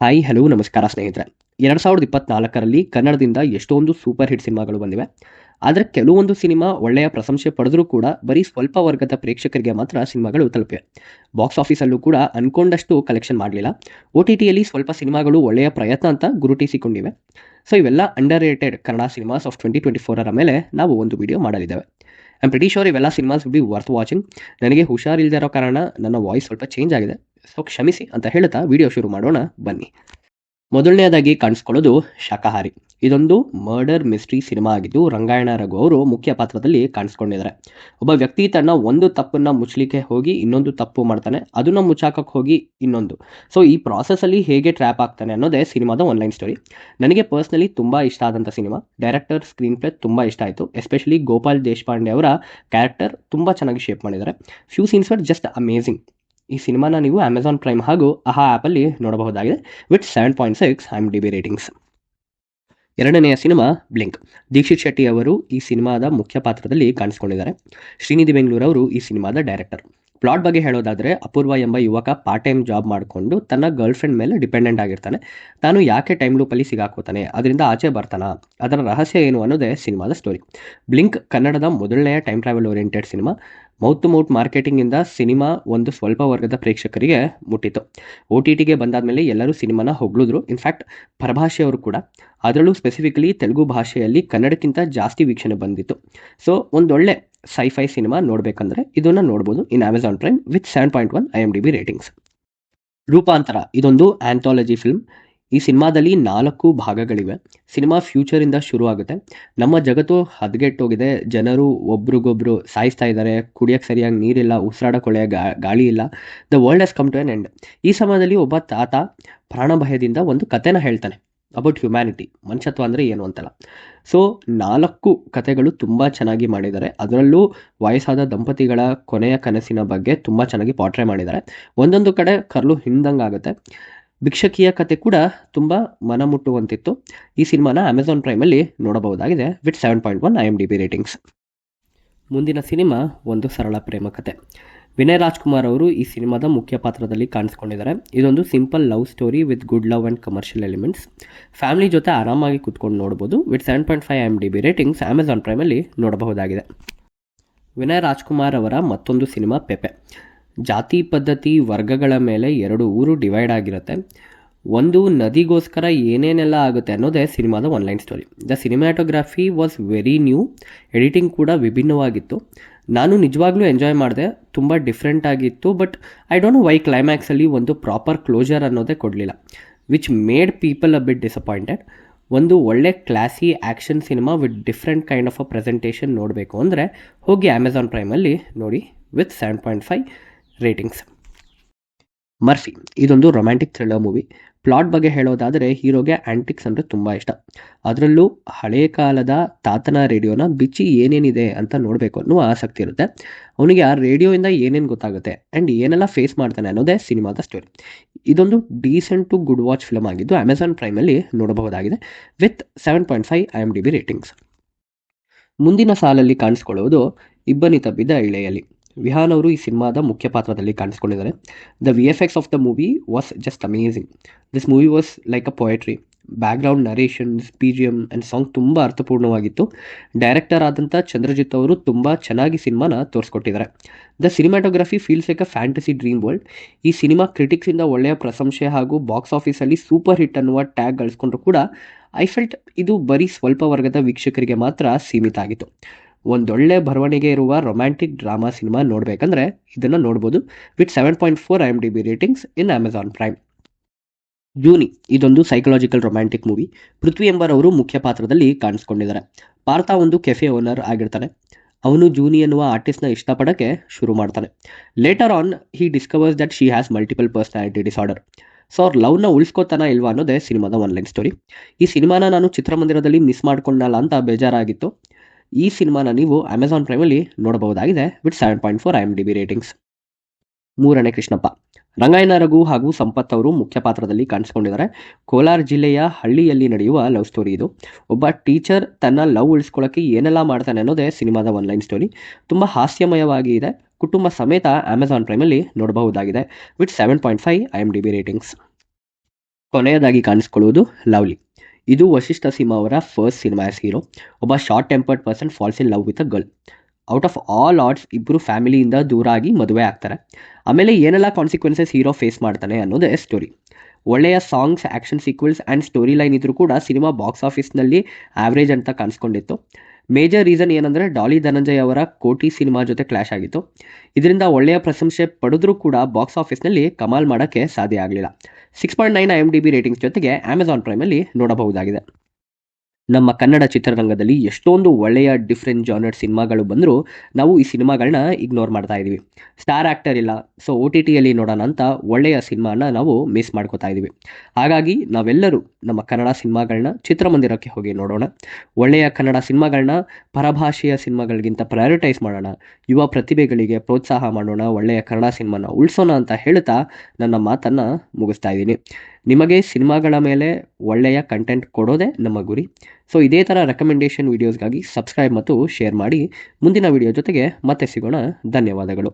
Hi hello ನಮಸ್ಕಾರ ಸ್ನೇಹಿತರೆ. 2024ರಲ್ಲಿ ಕನ್ನಡದಿಂದ ಎಷ್ಟೊಂದು ಸೂಪರ್ ಹಿಟ್ ಸಿನಿಮಾಗಳು ಬಂದಿವೆ. ಆದರೆ ಕೆಲವೊಂದು ಸಿನಿಮಾ ಒಳ್ಳೆಯ ಪ್ರಶಂಸೆ ಪಡೆದರೂ ಕೂಡ ಬರೀ ಸ್ವಲ್ಪ ವರ್ಗದ ಪ್ರೇಕ್ಷಕರಿಗೆ ಮಾತ್ರ ಸಿನಿಮಾಗಳು ತಲುಪಿವೆ. ಬಾಕ್ಸ್ ಆಫೀಸಲ್ಲೂ ಕೂಡ ಅನ್ಕೊಂಡಷ್ಟು ಕಲೆಕ್ಷನ್ ಮಾಡಲಿಲ್ಲ. OTTಯಲ್ಲಿ ಸ್ವಲ್ಪ ಸಿನಿಮಾಗಳು ಒಳ್ಳೆಯ ಪ್ರಯತ್ನ ಅಂತ ಗುರುತಿಸಿಕೊಂಡಿವೆ. ಸೊ ಇವೆಲ್ಲ underrated Kannada cinemas of 2024ರ ಮೇಲೆ ನಾವು ಒಂದು ವಿಡಿಯೋ ಮಾಡಲಿದ್ದೇವೆ. ಐ ಆಮ್ ಪ್ರಿಟಿ ಶೋರ್ ಇವೆಲ್ಲ cinemas will be worth watching. ನನಗೆ ಹುಷಾರಿಲ್ಲದೆ ಇರೋ ಕಾರಣ ನನ್ನ ವಾಯ್ಸ್ ಸ್ವಲ್ಪ ಚೇಂಜ್ ಆಗಿದೆ. ಸೊ ಕ್ಷಮಿಸಿ ಅಂತ ಹೇಳ್ತಾ ವಿಡಿಯೋ ಶುರು ಮಾಡೋಣ ಬನ್ನಿ. ಮೊದಲನೆಯದಾಗಿ ಕಾಣಿಸ್ಕೊಳ್ಳೋದು ಶಾಕಾಹಾರಿ. ಇದೊಂದು ಮರ್ಡರ್ ಮಿಸ್ಟ್ರಿ ಸಿನಿಮಾ ಆಗಿದ್ದು ರಂಗಾಯಣ ರಘು ಅವರು ಮುಖ್ಯ ಪಾತ್ರದಲ್ಲಿ ಕಾಣಿಸ್ಕೊಂಡಿದ್ದಾರೆ. ಒಬ್ಬ ವ್ಯಕ್ತಿ ತನ್ನ ಒಂದು ತಪ್ಪನ್ನ ಮುಚ್ಚಲಿಕ್ಕೆ ಹೋಗಿ ಇನ್ನೊಂದು ತಪ್ಪು ಮಾಡ್ತಾನೆ, ಅದನ್ನ ಮುಚ್ಚಾಕಕ್ಕೆ ಹೋಗಿ ಇನ್ನೊಂದು. ಸೊ ಈ ಪ್ರಾಸೆಸ್ ಅಲ್ಲಿ ಹೇಗೆ ಟ್ರ್ಯಾಪ್ ಆಗ್ತಾನೆ ಅನ್ನೋದೇ ಸಿನಿಮಾದ ಆನ್ಲೈನ್ ಸ್ಟೋರಿ. ನನಗೆ ಪರ್ಸ್ನಲಿ ತುಂಬಾ ಇಷ್ಟ ಆದಂಥ ಸಿನಿಮಾ. ಡೈರೆಕ್ಟರ್ ಸ್ಕ್ರೀನ್ ಪ್ಲೇ ತುಂಬಾ ಇಷ್ಟ ಆಯಿತು. ಎಸ್ಪೆಷಲಿ ಗೋಪಾಲ್ ದೇಶಪಾಂಡೆ ಅವರ ಕ್ಯಾರೆಕ್ಟರ್ ತುಂಬಾ ಚೆನ್ನಾಗಿ ಶೇಪ್ ಮಾಡಿದ್ದಾರೆ. Few scenes var just amazing. ಈ ಸಿನಿಮಾನ ನೀವು ಅಮೆಜಾನ್ ಪ್ರೈಮ್ ಹಾಗೂ ಆಹಾ ಆ್ಯಪಲ್ಲಿ ನೋಡಬಹುದಾಗಿದೆ ವಿತ್ 7.6 IMDb ರೇಟಿಂಗ್ಸ್. ಎರಡನೆಯ ಸಿನಿಮಾ ಬ್ಲಿಂಕ್. ದೀಕ್ಷಿತ್ ಶೆಟ್ಟಿ ಅವರು ಈ ಸಿನಿಮಾದ ಮುಖ್ಯ ಪಾತ್ರದಲ್ಲಿ ಕಾಣಿಸ್ಕೊಂಡಿದ್ದಾರೆ. ಶ್ರೀನಿಧಿ ಬೆಂಗಳೂರು ಅವರು ಈ ಸಿನಿಮಾದ ಡೈರೆಕ್ಟರ್. ಪ್ಲಾಟ್ ಬಗ್ಗೆ ಹೇಳೋದಾದರೆ, ಅಪೂರ್ವ ಎಂಬ ಯುವಕ ಪಾರ್ಟ್ ಟೈಮ್ ಜಾಬ್ ಮಾಡಿಕೊಂಡು ತನ್ನ ಗರ್ಲ್ ಫ್ರೆಂಡ್ ಮೇಲೆ ಡಿಪೆಂಡೆಂಟ್ ಆಗಿರ್ತಾನೆ. ತಾನು ಯಾಕೆ ಟೈಮ್ ಲೂಪಲ್ಲಿ ಸಿಗಾಕೋತಾನೆ, ಅದರಿಂದ ಆಚೆ ಬರ್ತಾನ, ಅದರ ರಹಸ್ಯ ಏನು ಅನ್ನೋದೇ ಸಿನಿಮಾದ ಸ್ಟೋರಿ. ಬ್ಲಿಂಕ್ ಕನ್ನಡದ ಮೊದಲನೆಯ time travel oriented cinema. Mouth to mouth ಮಾರ್ಕೆಟಿಂಗಿಂದ ಸಿನಿಮಾ ಒಂದು ಸ್ವಲ್ಪ ವರ್ಗದ ಪ್ರೇಕ್ಷಕರಿಗೆ ಮುಟ್ಟಿತು. OTTಗೆ ಬಂದಾದಮೇಲೆ ಎಲ್ಲರೂ ಸಿನಿಮಾನ ಹೊಗಳಿದ್ರು. ಇನ್ಫ್ಯಾಕ್ಟ್ ಪರಭಾಷೆಯವರು ಕೂಡ. ಅದರಲ್ಲೂ ಸ್ಪೆಸಿಫಿಕಲಿ ತೆಲುಗು ಭಾಷೆಯಲ್ಲಿ ಕನ್ನಡಕ್ಕಿಂತ ಜಾಸ್ತಿ ವೀಕ್ಷಣೆ ಬಂದಿತ್ತು. ಸೊ ಒಂದೊಳ್ಳೆ ಸೈಫೈ ಸಿನಿಮಾ ನೋಡಬೇಕಂದ್ರೆ ಇದನ್ನು ನೋಡ್ಬೋದು in Amazon Prime with 7.1 IMDb ratings. Roopantara ಇದೊಂದು ಆಂಥಾಲಜಿ ಫಿಲ್ಮ್. ಈ ಸಿನಿಮಾದಲ್ಲಿ 4 ಭಾಗಗಳಿವೆ. ಸಿನಿಮಾ ಫ್ಯೂಚರಿಂದ ಶುರು ಆಗುತ್ತೆ. ನಮ್ಮ ಜಗತ್ತು ಹದಗೆಟ್ಟೋಗಿದೆ. ಜನರು ಒಬ್ರಿಗೊಬ್ರು ಸಾಯಿಸ್ತಾ ಇದ್ದಾರೆ. ಕುಡಿಯೋಕ್ಕೆ ಸರಿಯಾಗಿ ನೀರಿಲ್ಲ, ಉಸಿರಾಡಕೊಳ್ಳೆ ಗಾಳಿ ಇಲ್ಲ. The world has come to an end. ಈ ಸಮಯದಲ್ಲಿ ಒಬ್ಬ ತಾತ ಪ್ರಾಣ ಭಯದಿಂದ ಒಂದು ಕಥೆನ ಹೇಳ್ತಾನೆ ಅಬೌಟ್ ಹ್ಯುಮ್ಯಾನಿಟಿ, ಮನುಷ್ಯತ್ವ ಅಂದರೆ ಏನು ಅಂತಲ್ಲ. ಸೊ 4 ಕಥೆಗಳು ತುಂಬ ಚೆನ್ನಾಗಿ ಮಾಡಿದ್ದಾರೆ. ಅದರಲ್ಲೂ ವಯಸ್ಸಾದ ದಂಪತಿಗಳ ಕೊನೆಯ ಕನಸಿನ ಬಗ್ಗೆ ತುಂಬ ಚೆನ್ನಾಗಿ ಪಾಟ್ರೆ ಮಾಡಿದ್ದಾರೆ. ಒಂದೊಂದು ಕಡೆ ಕರ್ಲು ಹಿಂದಂಗಾಗುತ್ತೆ. ಭಿಕ್ಷಕಿಯ ಕತೆ ಕೂಡ ತುಂಬ ಮನಮುಟ್ಟುವಂತಿತ್ತು. ಈ ಸಿನಿಮಾನ ಅಮೆಜಾನ್ ಪ್ರೈಮಲ್ಲಿ ನೋಡಬಹುದಾಗಿದೆ ವಿತ್ 7.1 IMDb ರೇಟಿಂಗ್ಸ್. ಮುಂದಿನ ಸಿನಿಮಾ ಒಂದು ಸರಳ ಪ್ರೇಮ ಕತೆ. ವಿನಯ್ ರಾಜ್ಕುಮಾರ್ ಅವರು ಈ ಸಿನಿಮಾದ ಮುಖ್ಯ ಪಾತ್ರದಲ್ಲಿ ಕಾಣಿಸ್ಕೊಂಡಿದ್ದಾರೆ. ಇದೊಂದು simple love story with good love and commercial elements. Family ಜೊತೆ ಆರಾಮಾಗಿ ಕೂತ್ಕೊಂಡು ನೋಡ್ಬೋದು ವಿತ್ 7.5 IMDb ರೇಟಿಂಗ್ಸ್. ಅಮೆಜಾನ್ ಪ್ರೈಮಲ್ಲಿ ನೋಡಬಹುದಾಗಿದೆ. ವಿನಯ್ ರಾಜ್ಕುಮಾರ್ ಅವರ ಮತ್ತೊಂದು ಸಿನಿಮಾ ಪೆಪೆ. ಜಾತಿ ಪದ್ಧತಿ ವರ್ಗಗಳ ಮೇಲೆ 2 ಊರು ಡಿವೈಡ್ ಆಗಿರುತ್ತೆ. ಒಂದು ನದಿಗೋಸ್ಕರ ಏನೇನೆಲ್ಲ ಆಗುತ್ತೆ ಅನ್ನೋದೇ ಸಿನಿಮಾದ online story. The cinematography was very new. Editing ಕೂಡ ವಿಭಿನ್ನವಾಗಿತ್ತು. ನಾನು ನಿಜವಾಗ್ಲೂ ಎಂಜಾಯ್ ಮಾಡಿದೆ. ತುಂಬ ಡಿಫ್ರೆಂಟ್ ಆಗಿತ್ತು. But I don't know why ಕ್ಲೈಮ್ಯಾಕ್ಸಲ್ಲಿ ಒಂದು ಪ್ರಾಪರ್ ಕ್ಲೋಜರ್ ಅನ್ನೋದೇ ಕೊಡಲಿಲ್ಲ, which made people a bit disappointed. ಒಂದು ಒಳ್ಳೆ classy action cinema with different kind of a presentation ನೋಡಬೇಕು ಅಂದರೆ ಹೋಗಿ ಅಮೆಜಾನ್ ಪ್ರೈಮಲ್ಲಿ ನೋಡಿ ವಿತ್ 7.5 ರೇಟಿಂಗ್ಸ್. ಮರ್ಫಿ ಇದೊಂದು ರೊಮ್ಯಾಂಟಿಕ್ ಥ್ರಿಲ್ಲರ್ ಮೂವಿ. ಪ್ಲಾಟ್ ಬಗ್ಗೆ ಹೇಳೋದಾದರೆ, ಹೀರೋಗೆ ಆ್ಯಂಟಿಕ್ಸ್ ಅಂದರೆ ತುಂಬ ಇಷ್ಟ. ಅದರಲ್ಲೂ ಹಳೆಯ ಕಾಲದ ತಾತನ ರೇಡಿಯೋನ ಬಿಚ್ಚಿ ಏನೇನಿದೆ ಅಂತ ನೋಡಬೇಕು ಅನ್ನೋ ಆಸಕ್ತಿ ಇರುತ್ತೆ. ಅವನಿಗೆ ಆ ರೇಡಿಯೋಯಿಂದ ಏನೇನು ಗೊತ್ತಾಗುತ್ತೆ ಆ್ಯಂಡ್ ಏನೆಲ್ಲ ಫೇಸ್ ಮಾಡ್ತಾನೆ ಅನ್ನೋದೇ ಸಿನಿಮಾದ ಸ್ಟೋರಿ. ಇದೊಂದು decent to good watch film ಆಗಿದ್ದು ಅಮೆಜಾನ್ ಪ್ರೈಮಲ್ಲಿ ನೋಡಬಹುದಾಗಿದೆ ವಿತ್ 7.5 IMDb ರೇಟಿಂಗ್ಸ್. ಮುಂದಿನ ಸಾಲಲ್ಲಿ ಕಾಣಿಸ್ಕೊಳ್ಳುವುದು ಇಬ್ಬನಿ ತಬ್ಬಿದ ಇಳೆಯಲ್ಲಿ. ವಿಹಾನ್ ಅವರು ಈ ಸಿನಿಮಾದ ಮುಖ್ಯ ಪಾತ್ರದಲ್ಲಿ ಕಾಣಿಸ್ಕೊಂಡಿದ್ದಾರೆ. The VFX of the movie was just amazing. This movie was like a poetry. Background narrations, BGM and song ತುಂಬ ಅರ್ಥಪೂರ್ಣವಾಗಿತ್ತು. ಡೈರೆಕ್ಟರ್ ಆದಂಥ ಚಂದ್ರಜಿತ್ ಅವರು ತುಂಬ ಚೆನ್ನಾಗಿ ಸಿನಿಮಾನ ತೋರಿಸ್ಕೊಟ್ಟಿದ್ದಾರೆ. The cinematography feels like a fantasy dream world. ಈ ಸಿನಿಮಾ ಕ್ರಿಟಿಕ್ಸಿಂದ ಒಳ್ಳೆಯ ಪ್ರಶಂಸೆ ಹಾಗೂ ಬಾಕ್ಸ್ ಆಫೀಸಲ್ಲಿ ಸೂಪರ್ ಹಿಟ್ ಅನ್ನುವ ಟ್ಯಾಗ್ ಗಳಿಸ್ಕೊಂಡ್ರು ಕೂಡ ಐ ಫೆಲ್ಟ್ ಇದು ಬರೀ ಸ್ವಲ್ಪ ವರ್ಗದ ವೀಕ್ಷಕರಿಗೆ ಮಾತ್ರ ಸೀಮಿತ ಆಗಿತ್ತು. ಒಂದೊಳ್ಳೆ ಬರವಣಿಗೆ ಇರುವ ರೊಮ್ಯಾಂಟಿಕ್ ಡ್ರಾಮಾ ಸಿನಿಮಾ ನೋಡಬೇಕಂದ್ರೆ ಇದನ್ನು ನೋಡ್ಬೋದು with 7.4 IMDb ratings in Amazon Prime. Jooni ಇದೊಂದು ಸೈಕಲಾಜಿಕಲ್ ರೊಮ್ಯಾಂಟಿಕ್ ಮೂವಿ. ಪೃಥ್ವಿ ಎಂಬರವರು ಮುಖ್ಯ ಪಾತ್ರದಲ್ಲಿ ಕಾಣಿಸ್ಕೊಂಡಿದ್ದಾರೆ. ಪಾರ್ಥ ಒಂದು ಕೆಫೆ ಓನರ್ ಆಗಿರ್ತಾನೆ. ಅವನು ಜೂನಿ ಎನ್ನುವ ಆರ್ಟಿಸ್ಟ್ನ ಇಷ್ಟಪಡೋಕ್ಕೆ ಶುರು ಮಾಡ್ತಾನೆ. Later on he discovers that she has multiple personality disorder. So ಅವ್ರ ಲವ್ನ ಉಳಿಸ್ಕೋತಾನ ಇಲ್ವಾ ಅನ್ನೋದೇ ಸಿನಿಮಾದ ಆನ್ಲೈನ್ ಸ್ಟೋರಿ. ಈ ಸಿನಿಮಾನ ನಾನು ಚಿತ್ರಮಂದಿರದಲ್ಲಿ ಮಿಸ್ ಮಾಡ್ಕೊಂಡಲ್ಲ ಅಂತ ಬೇಜಾರಾಗಿತ್ತು. ಈ ಸಿನಿಮಾನ ನೀವು ಅಮೆಜಾನ್ ಪ್ರೈಮಲ್ಲಿ ನೋಡಬಹುದಾಗಿದೆ ವಿತ್ 7.4 IMDb ರೇಟಿಂಗ್ಸ್. ಮೂರನೇ ಕೃಷ್ಣಪ್ಪ. ರಂಗಾಯಣ ರಘು ಹಾಗೂ ಸಂಪತ್ ಅವರು ಮುಖ್ಯ ಪಾತ್ರದಲ್ಲಿ ಕಾಣಿಸ್ಕೊಂಡಿದ್ದಾರೆ. ಕೋಲಾರ ಜಿಲ್ಲೆಯ ಹಳ್ಳಿಯಲ್ಲಿ ನಡೆಯುವ ಲವ್ ಸ್ಟೋರಿ ಇದು. ಒಬ್ಬ ಟೀಚರ್ ತನ್ನ ಲವ್ ಉಳಿಸ್ಕೊಳ್ಳೋಕ್ಕೆ ಏನೆಲ್ಲ ಮಾಡ್ತಾನೆ ಅನ್ನೋದೇ ಸಿನಿಮಾದ ಆನ್ಲೈನ್ ಸ್ಟೋರಿ. ತುಂಬ ಹಾಸ್ಯಮಯವಾಗಿ ಇದೆ. ಕುಟುಂಬ ಸಮೇತ ಅಮೆಜಾನ್ ಪ್ರೈಮಲ್ಲಿ ನೋಡಬಹುದಾಗಿದೆ ವಿತ್ 7.5 IMDb ರೇಟಿಂಗ್ಸ್. ಕೊನೆಯದಾಗಿ ಕಾಣಿಸ್ಕೊಳ್ಳುವುದು ಲವ್ಲಿ. ಇದು ವಶಿಷ್ಠ ಸಿಂಹ ಅವರ ಫಸ್ಟ್ ಸಿನಿಮಾ ಆಸ್ ಹೀರೋ. ಒಬ್ಬ short tempered person falls in love with a girl. Out of all odds ಇಬ್ಬರು ಫ್ಯಾಮಿಲಿಯಿಂದ ದೂರ ಆಗಿ ಮದುವೆ ಆಗ್ತಾರೆ. ಆಮೇಲೆ ಏನೆಲ್ಲ ಕಾನ್ಸಿಕ್ವೆನ್ಸಸ್ ಹೀರೋ ಫೇಸ್ ಮಾಡ್ತಾನೆ ಅನ್ನೋದೇ ಸ್ಟೋರಿ. ಒಳ್ಳೆಯ songs, action sequels and story line ಇದ್ರೂ ಕೂಡ ಸಿನಿಮಾ ಬಾಕ್ಸ್ ಆಫೀಸ್ನಲ್ಲಿ ಆವ್ರೇಜ್ ಅಂತ ಕಾಣಿಸ್ಕೊಂಡಿತ್ತು. ಮೇಜರ್ ರೀಸನ್ ಏನಂದರೆ ಡಾಲಿ ಧನಂಜಯ್ ಅವರ ಕೋಟಿ ಸಿನಿಮಾ ಜೊತೆ ಕ್ಲಾಶ್ ಆಗಿತ್ತು. ಇದರಿಂದ ಒಳ್ಳೆಯ ಪ್ರಶಂಸೆ ಪಡೆದ್ರೂ ಕೂಡ ಬಾಕ್ಸ್ ಆಫೀಸ್ನಲ್ಲಿ ಕಮಾಲ್ ಮಾಡೋಕ್ಕೆ ಸಾಧ್ಯ ಆಗಲಿಲ್ಲ. 6.9 IMDb ರೇಟಿಂಗ್ಸ್ ಜೊತೆಗೆ ಅಮೆಜಾನ್ ಪ್ರೈಮಲ್ಲಿ ನೋಡಬಹುದಾಗಿದೆ. ನಮ್ಮ ಕನ್ನಡ ಚಿತ್ರರಂಗದಲ್ಲಿ ಎಷ್ಟೊಂದು ಒಳ್ಳೆಯ ಡಿಫ್ರೆಂಟ್ ಜಾನರ್ ಸಿನಿಮಾಗಳು ಬಂದರೂ ನಾವು ಈ ಸಿನಿಮಾಗಳನ್ನ ಇಗ್ನೋರ್ ಮಾಡ್ತಾ ಇದ್ದೀವಿ. ಸ್ಟಾರ್ ಆ್ಯಕ್ಟರ್ ಇಲ್ಲ, ಸೊ OTTಯಲ್ಲಿ ನೋಡೋಣ ಅಂತ ಒಳ್ಳೆಯ ಸಿನಿಮಾನ ನಾವು ಮಿಸ್ ಮಾಡ್ಕೋತಾ ಇದ್ದೀವಿ. ಹಾಗಾಗಿ ನಾವೆಲ್ಲರೂ ನಮ್ಮ ಕನ್ನಡ ಸಿನಿಮಾಗಳನ್ನ ಚಿತ್ರಮಂದಿರಕ್ಕೆ ಹೋಗಿ ನೋಡೋಣ. ಒಳ್ಳೆಯ ಕನ್ನಡ ಸಿನಿಮಾಗಳನ್ನ ಪರಭಾಷೆಯ ಸಿನಿಮಾಗಳಿಗಿಂತ ಪ್ರಯಾರಿಟೈಸ್ ಮಾಡೋಣ. ಯುವ ಪ್ರತಿಭೆಗಳಿಗೆ ಪ್ರೋತ್ಸಾಹ ಮಾಡೋಣ. ಒಳ್ಳೆಯ ಕನ್ನಡ ಸಿನಿಮಾನ ಉಳಿಸೋಣ ಅಂತ ಹೇಳ್ತಾ ನನ್ನ ಮಾತನ್ನು ಮುಗಿಸ್ತಾ ಇದ್ದೀನಿ. ನಿಮಗೆ ಸಿನಿಮಾಗಳ ಮೇಲೆ ಒಳ್ಳೆಯ ಕಂಟೆಂಟ್ ಕೊಡೋದೇ ನಮ್ಮ ಗುರಿ. ಸೊ ಇದೇ ಥರ ರೆಕಮೆಂಡೇಷನ್ ವೀಡಿಯೋಸ್ಗಾಗಿ ಸಬ್ಸ್ಕ್ರೈಬ್ ಮತ್ತು ಶೇರ್ ಮಾಡಿ. ಮುಂದಿನ ವಿಡಿಯೋ ಜೊತೆಗೆ ಮತ್ತೆ ಸಿಗೋಣ. ಧನ್ಯವಾದಗಳು.